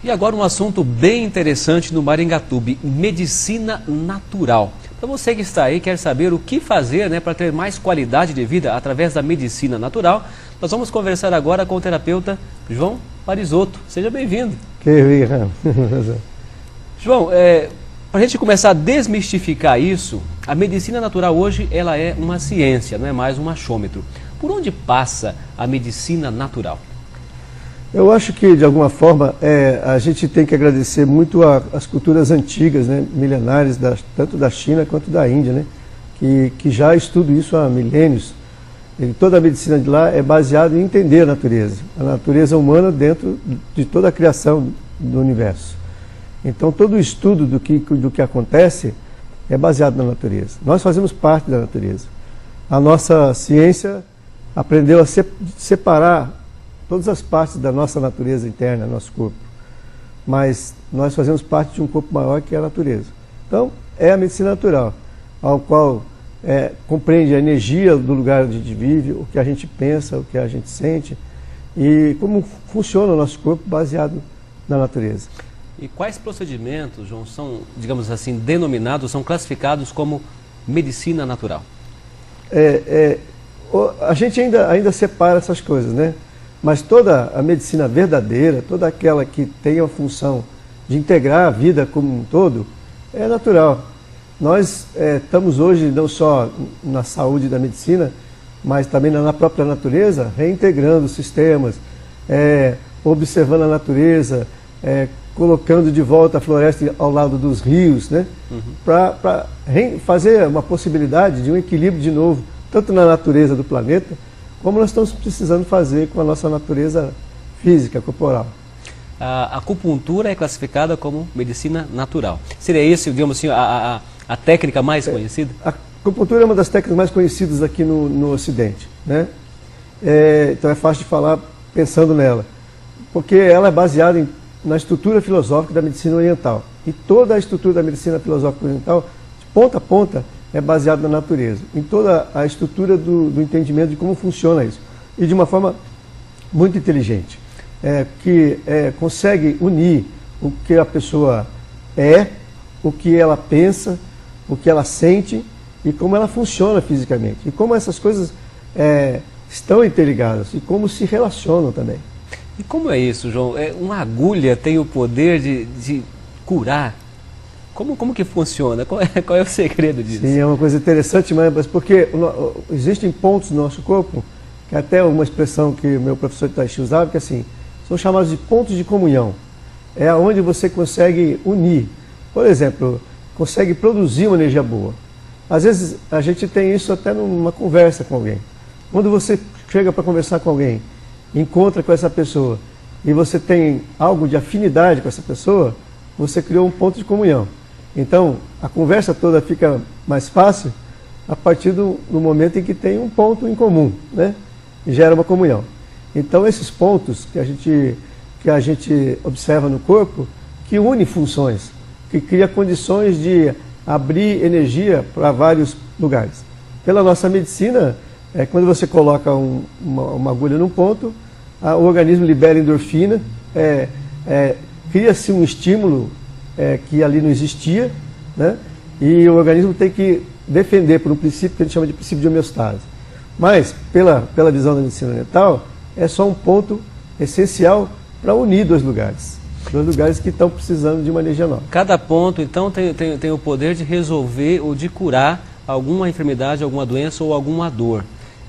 E agora um assunto bem interessante no Maringatuba, medicina natural. Para você que está aí, quer saber o que fazer, né, para ter mais qualidade de vida através da medicina natural, nós vamos conversar agora com o terapeuta João Parisotto. Seja bem-vindo. João, para a gente começar a desmistificar isso, a medicina natural hoje ela é uma ciência, não é mais um achômetro. Por onde passa a medicina natural? Eu acho que, de alguma forma, a gente tem que agradecer muito às culturas antigas, né, milenares, tanto da China quanto da Índia, né, que já estudam isso há milênios. Toda a medicina de lá é baseada em entender a natureza humana dentro de toda a criação do universo. Então, todo o estudo do que acontece é baseado na natureza. Nós fazemos parte da natureza. A nossa ciência aprendeu a separar todas as partes da nossa natureza interna, nosso corpo. Mas nós fazemos parte de um corpo maior que é a natureza. Então, é a medicina natural, ao qual compreende a energia do lugar onde a gente vive, o que a gente pensa, o que a gente sente e como funciona o nosso corpo baseado na natureza. E quais procedimentos, João, são, digamos assim, denominados, são classificados como medicina natural? A gente ainda separa essas coisas, né? Mas toda a medicina verdadeira, toda aquela que tem a função de integrar a vida como um todo, é natural. Nós estamos hoje não só na saúde da medicina, mas também na própria natureza, reintegrando sistemas, observando a natureza, colocando de volta a floresta ao lado dos rios, né? Para fazer uma possibilidade de um equilíbrio de novo, tanto na natureza do planeta, como nós estamos precisando fazer com a nossa natureza física, corporal. A acupuntura é classificada como medicina natural. Seria isso, digamos assim, a técnica mais conhecida? A acupuntura é uma das técnicas mais conhecidas aqui no Ocidente, né? Então é fácil de falar pensando nela, porque ela é baseada na estrutura filosófica da medicina oriental. E toda a estrutura da medicina filosófica oriental, de ponta a ponta, é baseado na natureza, em toda a estrutura do entendimento de como funciona isso. E de uma forma muito inteligente, que consegue unir o que a pessoa o que ela pensa, o que ela sente e como ela funciona fisicamente. E como essas coisas estão interligadas e como se relacionam também. E como é isso, João? Uma agulha tem o poder de curar? Como que funciona? Qual é o segredo disso? Sim, é uma coisa interessante, mas porque existem pontos no nosso corpo, que até uma expressão que o meu professor de Tai Chi usava, que assim, são chamados de pontos de comunhão. É onde você consegue unir. Por exemplo, consegue produzir uma energia boa. Às vezes a gente tem isso até numa conversa com alguém. Quando você chega para conversar com alguém, encontra com essa pessoa e você tem algo de afinidade com essa pessoa, você criou um ponto de comunhão. Então, a conversa toda fica mais fácil a partir do momento em que tem um ponto em comum, né? E gera uma comunhão. Então, esses pontos que a gente observa no corpo, que une funções, que cria condições de abrir energia para vários lugares. Pela nossa medicina, quando você coloca uma agulha num ponto, o organismo libera endorfina, cria-se um estímulo que ali não existia, né? E o organismo tem que defender por um princípio que a gente chama de princípio de homeostase. Mas, pela visão da medicina oriental, é só um ponto essencial para unir dois lugares que estão precisando de uma energia nova. Cada ponto, então, tem o poder de resolver ou de curar alguma enfermidade, alguma doença ou alguma dor.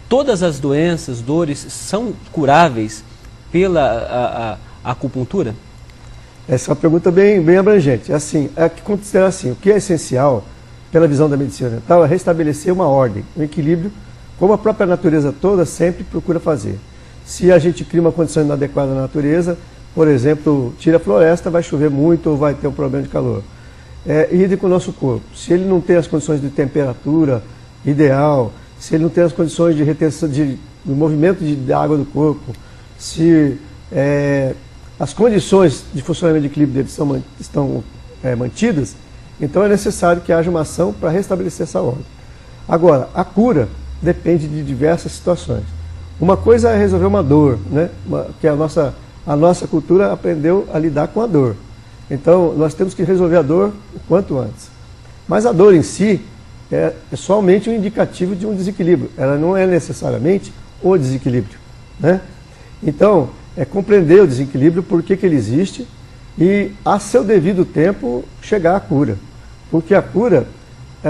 Todas as doenças, dores, são curáveis pela acupuntura? Essa é uma pergunta bem abrangente. Que considera assim, o que é essencial, pela visão da medicina oriental, é restabelecer uma ordem, um equilíbrio, como a própria natureza toda sempre procura fazer. Se a gente cria uma condição inadequada na natureza, por exemplo, tira a floresta, vai chover muito ou vai ter um problema de calor. Idem com o nosso corpo. Se ele não tem as condições de temperatura ideal, se ele não tem as condições de retenção, do movimento da água do corpo, se as condições de funcionamento de equilíbrio dele estão mantidas, então é necessário que haja uma ação para restabelecer essa ordem. Agora, a cura depende de diversas situações. Uma coisa é resolver uma dor, né? Que é a nossa a nossa cultura aprendeu a lidar com a dor. Então, nós temos que resolver a dor o quanto antes. Mas a dor em si é somente um indicativo de um desequilíbrio. Ela não é necessariamente o desequilíbrio, né? Então, é compreender o desequilíbrio, por que ele existe, e a seu devido tempo chegar à cura. Porque a cura,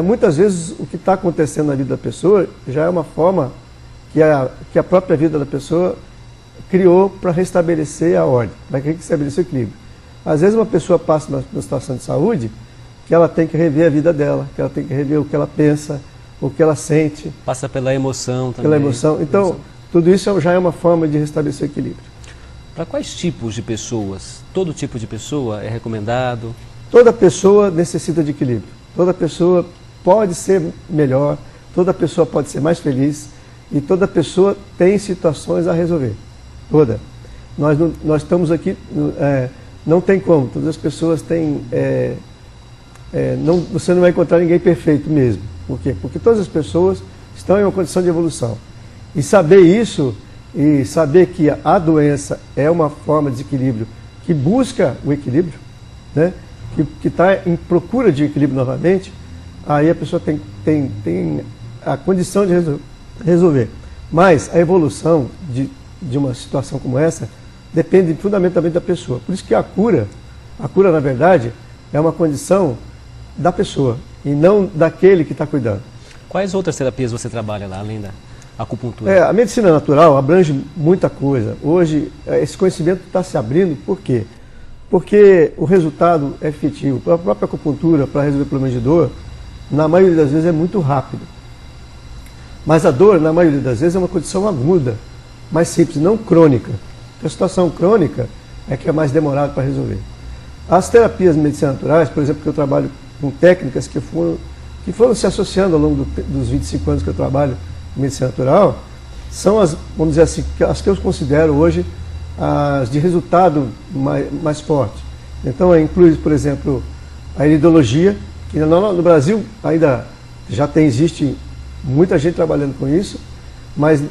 muitas vezes o que está acontecendo na vida da pessoa já é uma forma que a própria vida da pessoa criou para restabelecer a ordem, para restabelecer o equilíbrio. Às vezes uma pessoa passa numa situação de saúde que ela tem que rever a vida dela, que ela tem que rever o que ela pensa, o que ela sente. Passa pela emoção também. Pela emoção. Então, tudo isso já é uma forma de restabelecer o equilíbrio. Para quais tipos de pessoas? Todo tipo de pessoa é recomendado? Toda pessoa necessita de equilíbrio. Toda pessoa pode ser melhor, toda pessoa pode ser mais feliz e toda pessoa tem situações a resolver. Toda. Nós estamos aqui, não tem como, todas as pessoas têm... você não vai encontrar ninguém perfeito mesmo. Por quê? Porque todas as pessoas estão em uma condição de evolução. E saber isso, e saber que a doença é uma forma de desequilíbrio que busca o equilíbrio, né? Que está em procura de equilíbrio novamente, aí a pessoa tem a condição de resolver. Mas a evolução de uma situação como essa depende fundamentalmente da pessoa. Por isso que a cura na verdade, é uma condição da pessoa e não daquele que está cuidando. Quais outras terapias você trabalha lá, além da acupuntura? A medicina natural abrange muita coisa. Hoje, esse conhecimento está se abrindo, por quê? Porque o resultado é efetivo. A própria acupuntura, para resolver problemas de dor, na maioria das vezes é muito rápido. Mas a dor, na maioria das vezes, é uma condição aguda, mais simples, não crônica. A situação crônica é que é mais demorado para resolver. As terapias de medicina naturais, por exemplo, que eu trabalho com técnicas que foram se associando ao longo dos 25 anos que eu trabalho em medicina natural, são as, vamos dizer assim, as que eu considero hoje as de resultado mais forte. Então, inclui, por exemplo, a iridologia, que no Brasil ainda existe muita gente trabalhando com isso, mas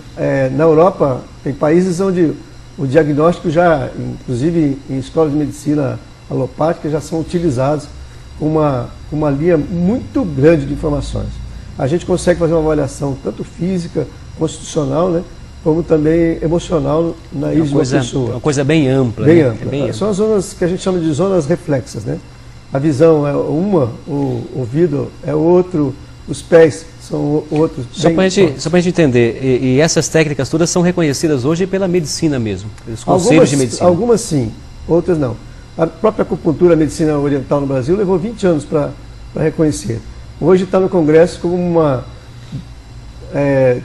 na Europa tem países onde o diagnóstico já, inclusive em escolas de medicina alopática, já são utilizados com uma linha muito grande de informações. A gente consegue fazer uma avaliação tanto física, constitucional, né, como também emocional na vida de uma pessoa. Uma coisa bem ampla. Bem né? ampla. Bem São as zonas que a gente chama de zonas reflexas, né? A visão é uma, o ouvido é outro, os pés são outros. Só para a gente entender, e essas técnicas todas são reconhecidas hoje pela medicina mesmo, pelos conselhos de medicina? Algumas sim, outras não. A própria acupuntura, a medicina oriental no Brasil, levou 20 anos para reconhecer. Hoje está no Congresso como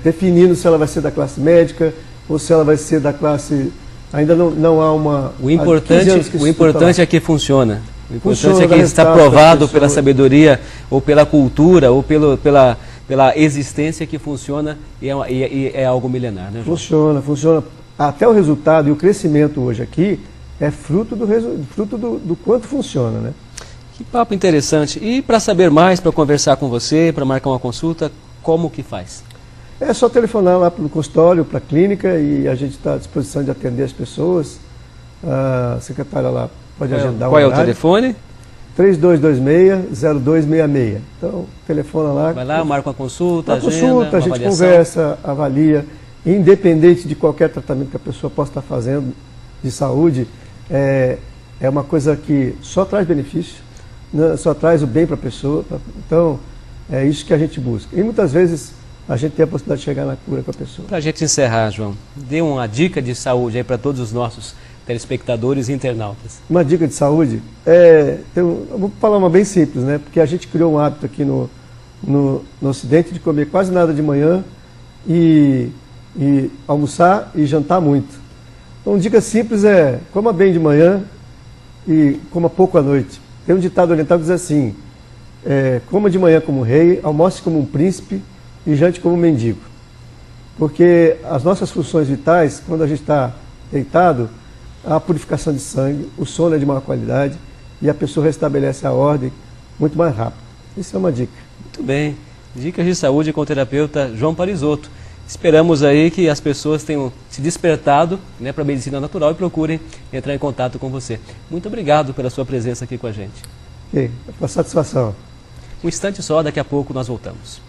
definindo se ela vai ser da classe médica ou se ela vai ser da classe... Ainda não há uma... O importante é que funciona. O importante é que está provado pela sabedoria, ou pela cultura, ou pela existência que funciona e é algo milenar, né, João? Funciona. Até o resultado e o crescimento hoje aqui é fruto do quanto funciona, né? Que papo interessante. E para saber mais, para conversar com você, para marcar uma consulta, como que faz? É só telefonar lá para o consultório, para a clínica, e a gente está à disposição de atender as pessoas. A secretária lá pode agendar o horário. Qual é o telefone? 3226-0266. Então, telefona lá. Vai lá, marca uma consulta, a gente conversa, avalia. Independente de qualquer tratamento que a pessoa possa estar fazendo de saúde, é uma coisa que só traz benefício, né? Só traz o bem para a pessoa. Então, é isso que a gente busca. E muitas vezes a gente tem a possibilidade de chegar na cura com a pessoa. Para a gente encerrar, João, dê uma dica de saúde aí para todos os nossos telespectadores e internautas. Uma dica de saúde? Eu vou falar uma bem simples, né? Porque a gente criou um hábito aqui no Ocidente de comer quase nada de manhã e almoçar e jantar muito. Então, uma dica simples é: coma bem de manhã e coma pouco à noite. Tem um ditado oriental que diz assim: coma de manhã como um rei, almoce como um príncipe e jante como um mendigo. Porque as nossas funções vitais, quando a gente está deitado, a purificação de sangue, o sono é de maior qualidade e a pessoa restabelece a ordem muito mais rápido. Isso é uma dica. Muito bem. Dicas de saúde com o terapeuta João Parisotto. Esperamos aí que as pessoas tenham se despertado, né, para a medicina natural e procurem entrar em contato com você. Muito obrigado pela sua presença aqui com a gente. Ok, com satisfação. Um instante só, daqui a pouco nós voltamos.